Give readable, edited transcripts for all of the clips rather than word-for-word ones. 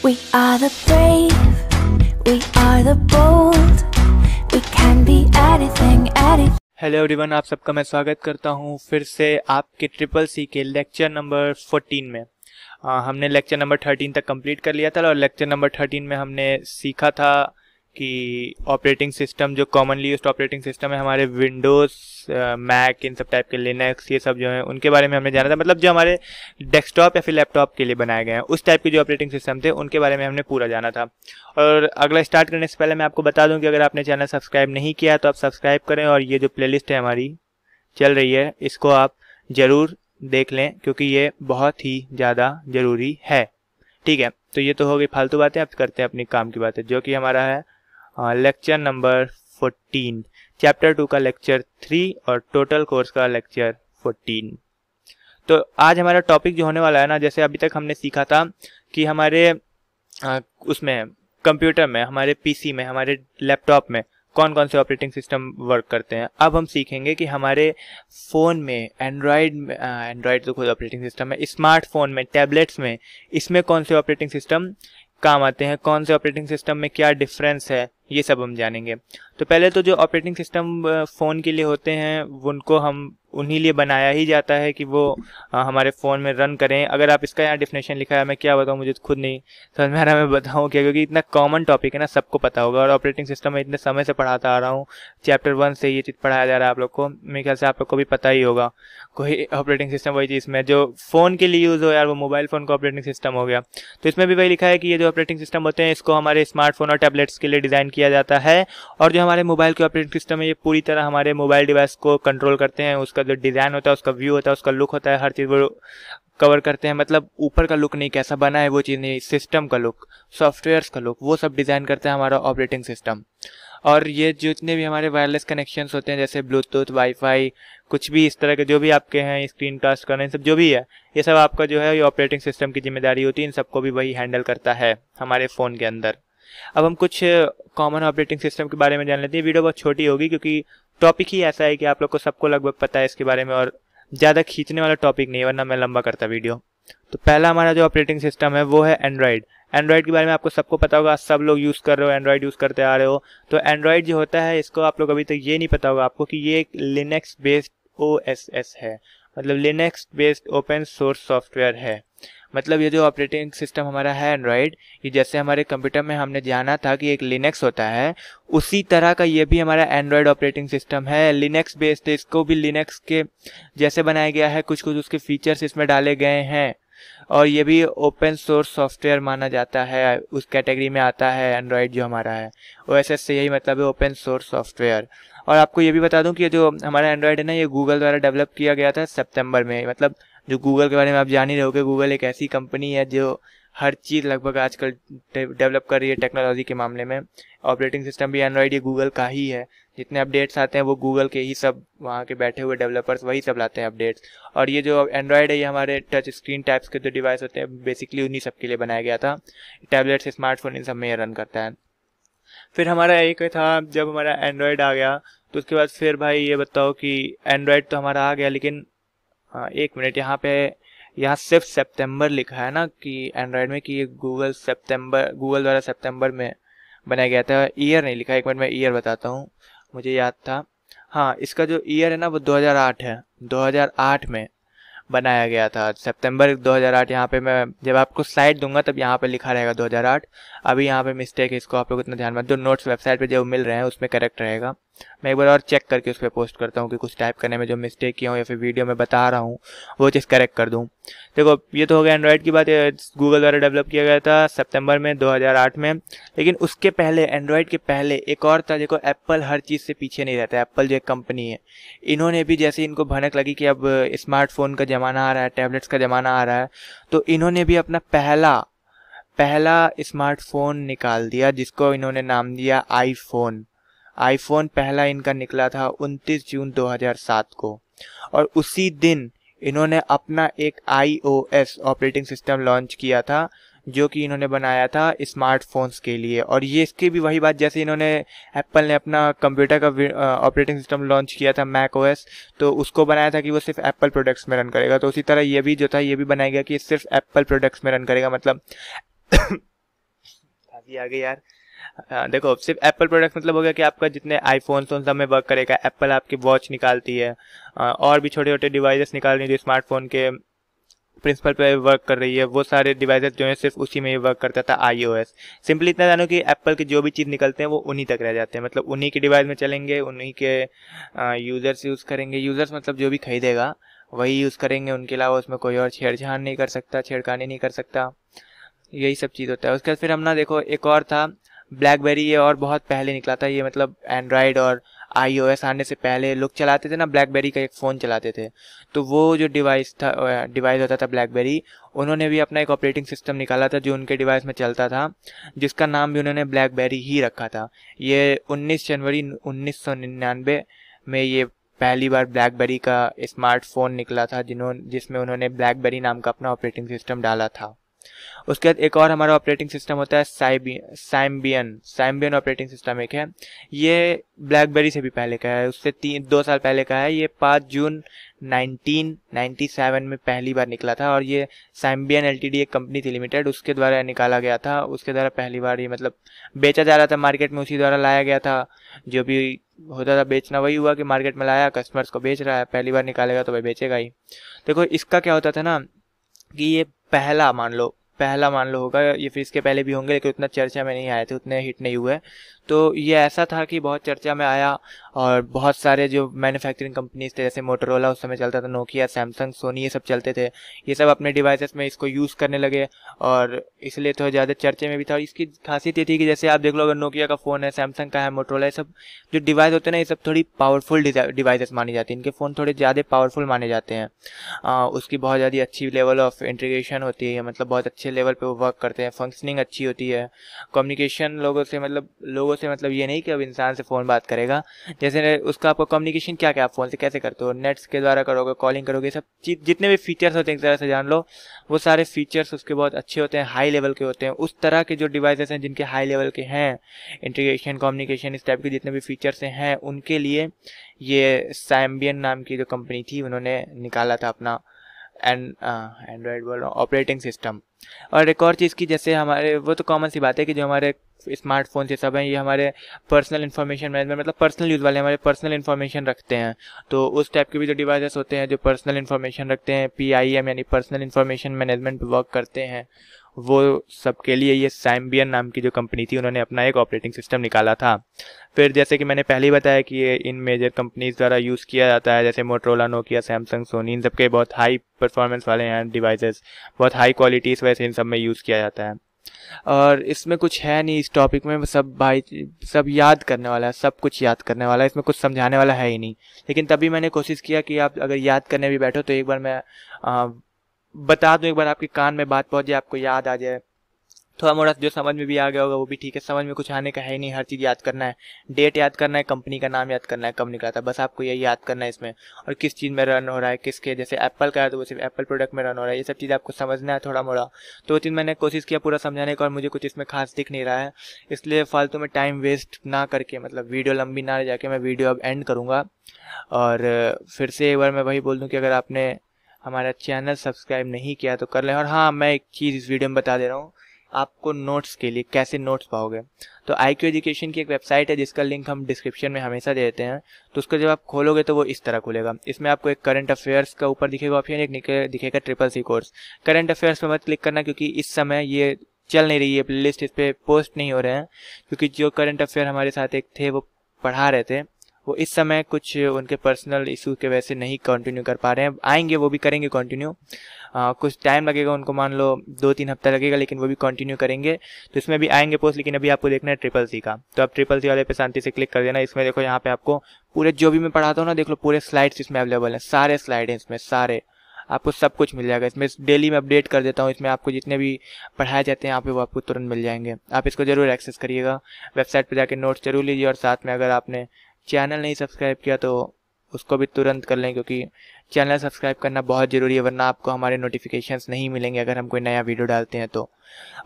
We are the brave, we are the bold, we can be anything, anything. Hello everyone, आप सबका मैं स्वागत करता हूं फिर से आपके ट्रिपल सी के लेक्चर नंबर 14 में। हमने लेक्चर नंबर 13 तक कंप्लीट कर लिया था और लेक्चर नंबर 13 में हमने सीखा था कि ऑपरेटिंग सिस्टम जो कॉमनली यूज्ड ऑपरेटिंग सिस्टम है हमारे विंडोज़, मैक, इन सब टाइप के लिनक्स, ये सब जो है उनके बारे में हमने जाना था। मतलब जो हमारे डेस्कटॉप या फिर लैपटॉप के लिए बनाए गए हैं उस टाइप के जो ऑपरेटिंग सिस्टम थे उनके बारे में हमने पूरा जाना था। और अगला स्टार्ट करने से पहले मैं आपको बता दूं कि अगर आपने चैनल सब्सक्राइब नहीं किया तो आप सब्सक्राइब करें और ये जो प्लेलिस्ट है हमारी चल रही है इसको आप ज़रूर देख लें क्योंकि ये बहुत ही ज़्यादा ज़रूरी है। ठीक है, तो ये तो हो गई फालतू बातें। अब करते हैं अपनी काम की बातें जो कि हमारा है लेक्चर नंबर 14, चैप्टर 2 का लेक्चर 3 और टोटल कोर्स का लेक्चर 14। तो आज हमारा टॉपिक जो होने वाला है ना, जैसे अभी तक हमने सीखा था कि हमारे उसमें कंप्यूटर में, हमारे पीसी में, हमारे लैपटॉप में कौन कौन से ऑपरेटिंग सिस्टम वर्क करते हैं। अब हम सीखेंगे कि हमारे फ़ोन में एंड्रॉयड तो खुद ऑपरेटिंग सिस्टम है, स्मार्टफोन में, टैबलेट्स में, इसमें कौन से ऑपरेटिंग सिस्टम काम आते हैं, कौन से ऑपरेटिंग सिस्टम में क्या डिफरेंस है, ये सब हम जानेंगे। तो पहले तो जो ऑपरेटिंग सिस्टम फ़ोन के लिए होते हैं उनको हम उन्हीं लिए बनाया ही जाता है कि वो हमारे फ़ोन में रन करें। अगर आप इसका यहाँ डिफिनेशन लिखा है, मैं क्या बताऊँ, मुझे खुद नहीं समझ में आ रहा, मैं बताऊँ क्या, क्योंकि इतना कॉमन टॉपिक है ना, सबको पता होगा। और ऑपरेटिंग सिस्टम में इतने समय से पढ़ाता आ रहा हूँ, चैप्टर 1 से ये चीज़ पढ़ाया जा रहा है आप लोग को। मेरे ख्याल से आप लोग को भी पता ही होगा कोई ऑपरेटिंग सिस्टम वही चीज़ में जो फ़ोन के लिए यूज़ हो यार, वो मोबाइल फ़ोन का ऑपरेटिंग सिस्टम हो गया। तो इसमें भी वही लिखा है कि ये जो ऑपरेटिंग सिस्टम होते हैं इसको हमारे स्मार्टफोन और टैबलेट्स के लिए डिज़ाइन किया जाता है। और जो हमारे मोबाइल के ऑपरेटिंग सिस्टम है ये पूरी तरह हमारे मोबाइल डिवाइस को कंट्रोल करते हैं। उसका जो डिज़ाइन होता है, उसका व्यू होता है, उसका लुक होता है, हर चीज़ वो कवर करते हैं। मतलब ऊपर का लुक नहीं, कैसा बना है वो चीज़ नहीं, सिस्टम का लुक, सॉफ्टवेयर्स का लुक, वो सब डिज़ाइन करता है हमारा ऑपरेटिंग सिस्टम। और ये जितने भी हमारे वायरलेस कनेक्शंस होते हैं जैसे ब्लूटूथ, वाईफाई, कुछ भी इस तरह के जो भी आपके हैं, स्क्रीन कास्ट करना, सब जो भी है, ये सब आपका जो है ये ऑपरेटिंग सिस्टम की जिम्मेदारी होती है। इन सबको भी वही हैंडल करता है हमारे फ़ोन के अंदर। अब हम कुछ कॉमन ऑपरेटिंग सिस्टम के बारे में जान लेते हैं। वीडियो बहुत छोटी होगी क्योंकि टॉपिक ही ऐसा है कि आप लोग को सबको लगभग पता है इसके बारे में, और ज़्यादा खींचने वाला टॉपिक नहीं है वरना मैं लंबा करता वीडियो। तो पहला हमारा जो ऑपरेटिंग सिस्टम है वो है एंड्रॉयड। एंड्रॉयड के बारे में आपको सबको पता होगा, सब लोग यूज़ कर रहे हो, एंड्रॉयड यूज़ करते आ रहे हो। तो एंड्रॉयड जो होता है इसको आप लोग अभी तक ये नहीं पता होगा आपको कि ये एक लिनक्स बेस्ड OSS है, मतलब Linux based open source software है। मतलब ये जो ऑपरेटिंग सिस्टम हमारा है एंड्रॉयड, ये जैसे हमारे कंप्यूटर में हमने जाना था कि एक लिनक्स होता है, उसी तरह का ये भी हमारा एंड्रॉयड ऑपरेटिंग सिस्टम है। लिनक्स बेस्ड, इसको भी लिनक्स के जैसे बनाया गया है, कुछ कुछ उसके फीचर्स इसमें डाले गए हैं। और ये भी ओपन सोर्स सॉफ्टवेयर माना जाता है, उस कैटेगरी में आता है एंड्रॉयड जो हमारा है। OSS से यही मतलब है, ओपन सोर्स सॉफ्टवेयर। और आपको ये भी बता दूं कि ये जो हमारा एंड्रॉयड है ना, ये गूगल द्वारा डेवलप किया गया था सितंबर में। मतलब जो गूगल के बारे में आप जान ही रहे होगे, गूगल एक ऐसी कंपनी है जो हर चीज़ लगभग आजकल डेवलप कर रही है टेक्नोलॉजी के मामले में। ऑपरेटिंग सिस्टम भी एंड्रॉयड ये गूगल का ही है। जितने अपडेट्स आते हैं वो गूगल के ही, सब वहाँ के बैठे हुए डेवलपर्स वही सब लाते हैं अपडेट्स। और ये जो एंड्रॉयड है ये हमारे टच स्क्रीन टाइप्स के जो डिवाइस होते हैं बेसिकली उन्हीं सब के लिए बनाया गया था। टैबलेट्स, स्मार्टफोन, इन सब में ये रन करता है। फिर हमारा एक था, जब हमारा एंड्रॉयड आ गया तो उसके बाद फिर भाई ये बताओ कि एंड्रॉयड तो हमारा आ गया, लेकिन एक मिनट, यहाँ सिर्फ सितंबर लिखा है ना कि एंड्रॉयड में, कि ये गूगल द्वारा सितंबर में बनाया गया था, ईयर नहीं लिखा। एक मिनट मैं ईयर बताता हूँ, मुझे याद था। हाँ, इसका जो ईयर है ना वो 2008 है, 2008 में बनाया गया था, सितंबर 2008। यहाँ पे मैं जब आपको स्लाइड दूंगा तब यहाँ पे लिखा रहेगा 2008। अभी यहाँ पे मिस्टेक है, इसको आप लोग इतना ध्यान मत दो। नोट्स वेबसाइट पे जो मिल रहे हैं उसमें करेक्ट रहेगा। मैं एक बार और चेक करके उस पर पोस्ट करता हूँ कि कुछ टाइप करने में जो मिस्टेक किया हूँ या फिर वीडियो में बता रहा हूँ वो चीज़ करेक्ट कर दूँ। देखो, ये तो हो गया एंड्रॉयड की बात। गूगल द्वारा डेवलप किया गया था सितंबर में 2008 में। लेकिन उसके पहले, एंड्रॉयड के पहले एक और था। देखो, एप्पल हर चीज़ से पीछे नहीं रहता है। एप्पल जो एक कंपनी है, इन्होंने भी जैसे इनको भनक लगी कि अब स्मार्टफोन का ज़माना आ रहा है, टैबलेट्स का ज़माना आ रहा है, तो इन्होंने भी अपना पहला स्मार्टफोन निकाल दिया जिसको इन्होंने नाम दिया आईफोन। आईफोन पहला इनका निकला था 29 जून 2007 को। और उसी दिन इन्होंने अपना एक iOS ऑपरेटिंग सिस्टम लॉन्च किया था जो कि इन्होंने बनाया था स्मार्टफोन्स के लिए। और ये इसकी भी वही बात, जैसे इन्होंने एप्पल ने अपना कंप्यूटर का ऑपरेटिंग सिस्टम लॉन्च किया था मैक OS, तो उसको बनाया था कि वो सिर्फ एप्पल प्रोडक्ट्स में रन करेगा। तो उसी तरह ये भी जो था ये भी बनाया गया कि सिर्फ एप्पल प्रोडक्ट्स में रन करेगा। मतलब हंसी आ गई यार। देखो सिर्फ एप्पल प्रोडक्ट मतलब हो गया कि आपका जितने आईफोन तो सब में वर्क करेगा। एप्पल आपकी वॉच निकालती है, और भी छोटे छोटे डिवाइसेस निकाल रही है जो स्मार्टफोन के प्रिंसिपल पे वर्क कर रही है। वो सारे डिवाइसेस जो है सिर्फ उसी में ही वर्क करता था, iOS। सिंपली इतना जानो कि एप्पल के जो भी चीज़ निकलते हैं वो उन्हीं तक रह जाते हैं, मतलब उन्हीं के डिवाइस में चलेंगे, उन्हीं के यूज़र्स यूज़ करेंगे। यूज़र्स मतलब जो भी खरीदेगा वही यूज़ करेंगे, उनके अलावा उसमें कोई और छेड़छाड़ नहीं कर सकता, छेड़खानी नहीं कर सकता। यही सब चीज़ होता है। उसके बाद फिर हम ना देखो एक और था ब्लैकबेरी, ये और बहुत पहले निकला था ये, मतलब एंड्रॉयड और iOS आने से पहले लोग चलाते थे ना, ब्लैकबेरी का एक फ़ोन चलाते थे। तो वो जो डिवाइस होता था ब्लैकबेरी, उन्होंने भी अपना एक ऑपरेटिंग सिस्टम निकाला था जो उनके डिवाइस में चलता था, जिसका नाम भी उन्होंने ब्लैकबेरी ही रखा था। ये 19 जनवरी 1999 में ये पहली बार ब्लैकबेरी का स्मार्टफोन निकला था जिसमें उन्होंने ब्लैकबेरी नाम का अपना ऑपरेटिंग सिस्टम डाला था। उसके बाद एक और हमारा ऑपरेटिंग सिस्टम होता है साइम्बियन ऑपरेटिंग सिस्टम एक है। ये ब्लैकबेरी से भी पहले का है, उससे 2 साल पहले का है। ये 5 जून 1997 में पहली बार निकला था, और ये साइम्बियन एलटीडी एक कंपनी थी लिमिटेड, उसके द्वारा निकाला गया था। उसके द्वारा पहली बार ये मतलब बेचा जा रहा था मार्केट में, उसी द्वारा लाया गया था। जो भी होता था बेचना वही हुआ कि मार्केट में लाया, कस्टमर्स को बेच रहा है, पहली बार निकालेगा तो भाई बेचेगा ही। देखो इसका क्या होता था ना कि ये पहला मान लो होगा, ये फिर इसके पहले भी होंगे लेकिन उतना चर्चा में नहीं आए थे, उतने हिट नहीं हुए। तो ये ऐसा था कि बहुत चर्चा में आया, और बहुत सारे जो मैन्युफैक्चरिंग कंपनीज थे जैसे मोटोरोला उस समय चलता था, नोकिया, सैमसंग, सोनी, ये सब चलते थे। ये सब अपने डिवाइसेस में इसको यूज़ करने लगे, और इसलिए तो ज़्यादा चर्चे में भी था। और इसकी खासियत ये थी कि जैसे आप देख लो, अगर नोकिया का फ़ोन है, सैमसंग का है, मोटोरोला, ये सब जो डिवाइस होते हैं ना, ये सब थोड़ी पावरफुल डिवाइसेस मानी जाती हैं। इनके फ़ोन थोड़े ज़्यादा पावरफुल माने जाते हैं। उसकी बहुत ज़्यादा अच्छी लेवल ऑफ इंटीग्रेशन होती है, मतलब बहुत अच्छे लेवल पे वो वर्क करते हैं, फंक्शनिंग अच्छी होती है, कम्युनिकेशन लोगों से मतलब ये नहीं कि अब इंसान से फ़ोन बात करेगा, जैसे उसका आपको कम्युनिकेशन क्या आप फ़ोन से कैसे करते हो, नेट्स के द्वारा करोगे, कॉलिंग करोगे, सब चीज़ जितने भी फीचर्स होते हैं एक तरह से जान लो, वो सारे फीचर्स उसके बहुत अच्छे होते हैं, हाई लेवल के होते हैं। उस तरह के जो डिवाइसेस हैं जिनके हाई लेवल के हैं, इंटीग्रेशन, कम्युनिकेशन, इस टाइप के जितने भी फीचर्स हैं, उनके लिए ये साइम्बियन नाम की जो कंपनी थी उन्होंने निकाला था अपना एंड्रॉयड बोल रहा हूँ ऑपरेटिंग सिस्टम। और एक और चीज़ की, जैसे हमारे वो तो कॉमन सी बात है कि जो हमारे स्मार्टफोन से सब हैं ये हमारे पर्सनल इन्फॉर्मेशन मैनेजमेंट, मतलब पर्सनल यूज़ वाले हमारे पर्सनल इन्फॉर्मेशन रखते हैं। तो उस टाइप के भी जो डिवाइसेस होते हैं जो पर्सनल इन्फॉर्मेशन रखते हैं, PIM यानी पर्सनल इन्फॉर्मेशन मैनेजमेंट पे वर्क करते हैं, वो सबके लिए ये साइम्बियन नाम की जो कंपनी थी उन्होंने अपना एक ऑपरेटिंग सिस्टम निकाला था। फिर जैसे कि मैंने पहले ही बताया कि ये इन मेजर कंपनीज द्वारा यूज़ किया जाता है, जैसे मोटोरोला, नोकिया, सैमसंग, सोनी, इन सबके बहुत हाई परफॉर्मेंस वाले हैं डिवाइसेस, बहुत हाई क्वालिटी, इस वजह से इन सब में यूज़ किया जाता है। और इसमें कुछ है नहीं इस टॉपिक में, सब याद करने वाला है, सब कुछ याद करने वाला है, इसमें कुछ समझाने वाला है ही नहीं। लेकिन तभी मैंने कोशिश किया कि आप अगर याद करने भी बैठो तो एक बार मैं बता दूं, एक बार आपके कान में बात पहुंच जाए, आपको याद आ जाए। थोड़ा मोड़ा जो समझ में भी आ गया होगा वो भी ठीक है, समझ में कुछ आने का है ही नहीं, हर चीज़ याद करना है, डेट याद करना है, कंपनी का नाम याद करना है, कब निकला था, बस आपको यही याद करना है इसमें। और किस चीज़ में रन हो रहा है, किसके, जैसे एप्पल का है तो वो सिर्फ एप्पल प्रोडक्ट में रन हो रहा है, ये सब चीज़ आपको समझना है थोड़ा मोड़ा। तो वो चीज़ मैंने कोशिश किया पूरा समझाने का, और मुझे कुछ इसमें खास दिख नहीं रहा है, इसलिए फालतू में टाइम वेस्ट ना करके, मतलब वीडियो लंबी ना रह जाके मैं वीडियो अब एंड करूँगा। और फिर से एक बार मैं वही बोल दूँ कि अगर आपने हमारा चैनल सब्सक्राइब नहीं किया तो कर लें। और हाँ, मैं एक चीज़ इस वीडियो में बता दे रहा हूँ, आपको नोट्स के लिए कैसे नोट्स पाओगे, तो IQ एजुकेशन की एक वेबसाइट है जिसका लिंक हम डिस्क्रिप्शन में हमेशा दे देते हैं। तो उसको जब आप खोलोगे तो वो इस तरह खुलेगा, इसमें आपको एक करंट अफेयर्स का ऊपर दिखेगा ऑप्शन, एक दिखेगा CCC कोर्स। करंट अफेयर्स पे मत क्लिक करना क्योंकि इस समय ये चल नहीं रही है प्लेलिस्ट, इस पर पोस्ट नहीं हो रहे हैं, क्योंकि जो करंट अफेयर हमारे साथ एक थे वो पढ़ा रहे थे, वो इस समय कुछ उनके पर्सनल इशू के वजह से नहीं कंटिन्यू कर पा रहे हैं। आएंगे, वो भी करेंगे कंटिन्यू, कुछ टाइम लगेगा उनको, मान लो 2-3 हफ्ता लगेगा, लेकिन वो भी कंटिन्यू करेंगे। तो इसमें भी आएंगे पोस्ट, लेकिन अभी आपको देखना है CCC का, तो आप CCC वाले पे शांति से क्लिक कर देना। इसमें देखो यहाँ पे आपको पूरे जो भी मैं पढ़ाता हूँ ना, देख लो पूरे स्लाइड्स इसमें अवेलेबल हैं, सारे स्लाइड हैं इसमें, सारे आपको सब कुछ मिल जाएगा इसमें। डेली मैं अपडेट कर देता हूँ इसमें, आपको जितने भी पढ़ाए जाते हैं यहाँ पे वो आपको तुरंत मिल जाएंगे। आप इसको जरूर एक्सेस करिएगा, वेबसाइट पर जाके नोट्स जरूर लीजिए, और साथ में अगर आपने चैनल नहीं सब्सक्राइब किया तो उसको भी तुरंत कर लें, क्योंकि चैनल सब्सक्राइब करना बहुत ज़रूरी है, वरना आपको हमारे नोटिफिकेशंस नहीं मिलेंगे अगर हम कोई नया वीडियो डालते हैं तो।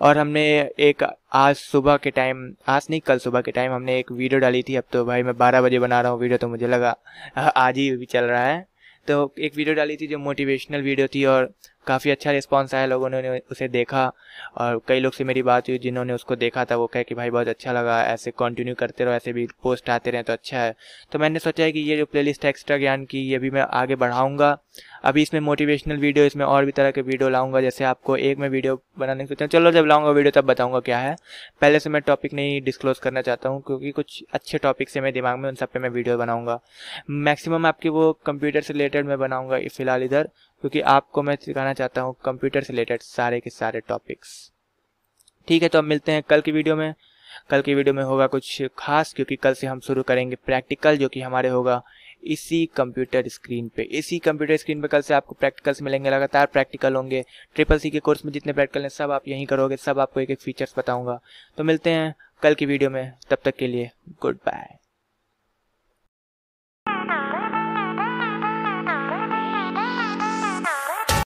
और हमने एक आज सुबह के टाइम, आज नहीं कल सुबह के टाइम हमने एक वीडियो डाली थी। अब तो भाई मैं 12 बजे बना रहा हूँ वीडियो, तो मुझे लगा आज ही भी चल रहा है। तो एक वीडियो डाली थी जो मोटिवेशनल वीडियो थी, और काफ़ी अच्छा रिस्पांस आया, लोगों ने उसे देखा और कई लोग से मेरी बात हुई जिन्होंने उसको देखा था, वो कहे कि भाई बहुत अच्छा लगा, ऐसे कंटिन्यू करते रहो, ऐसे भी पोस्ट आते रहें तो अच्छा है। तो मैंने सोचा है कि ये जो प्लेलिस्ट है एक्स्ट्रा ज्ञान की, ये भी मैं आगे बढ़ाऊँगा। अभी इसमें मोटिवेशनल वीडियो, इसमें और भी तरह के वीडियो लाऊंगा। जैसे आपको एक मैं वीडियो बनाने की सोचा, चलो जब लाऊंगा वीडियो तब बताऊंगा क्या है। पहले से मैं टॉपिक नहीं डिस्क्लोज करना चाहता हूँ, क्योंकि कुछ अच्छे टॉपिक से मेरे दिमाग में, उन सब पे मैं वीडियो बनाऊंगा। मैक्सिमम आपकी वो कंप्यूटर से रिलेटेड मैं बनाऊंगा फिलहाल इधर, क्योंकि आपको मैं सिखाना चाहता हूँ कंप्यूटर से रिलेटेड सारे के सारे टॉपिक्स। ठीक है, तो अब मिलते हैं कल की वीडियो में। कल की वीडियो में होगा कुछ खास, क्योंकि कल से हम शुरू करेंगे प्रैक्टिकल, जो कि हमारे होगा इसी कंप्यूटर स्क्रीन पे। इसी कंप्यूटर स्क्रीन पे कल से आपको प्रैक्टिकल्स मिलेंगे, लगातार प्रैक्टिकल होंगे। ट्रिपल-सी के कोर्स में जितने प्रैक्टिकल हैं सब आप यहीं करोगे, सब आपको एक एक फीचर्स बताऊंगा। तो मिलते हैं कल की वीडियो में, तब तक के लिए गुड बाय।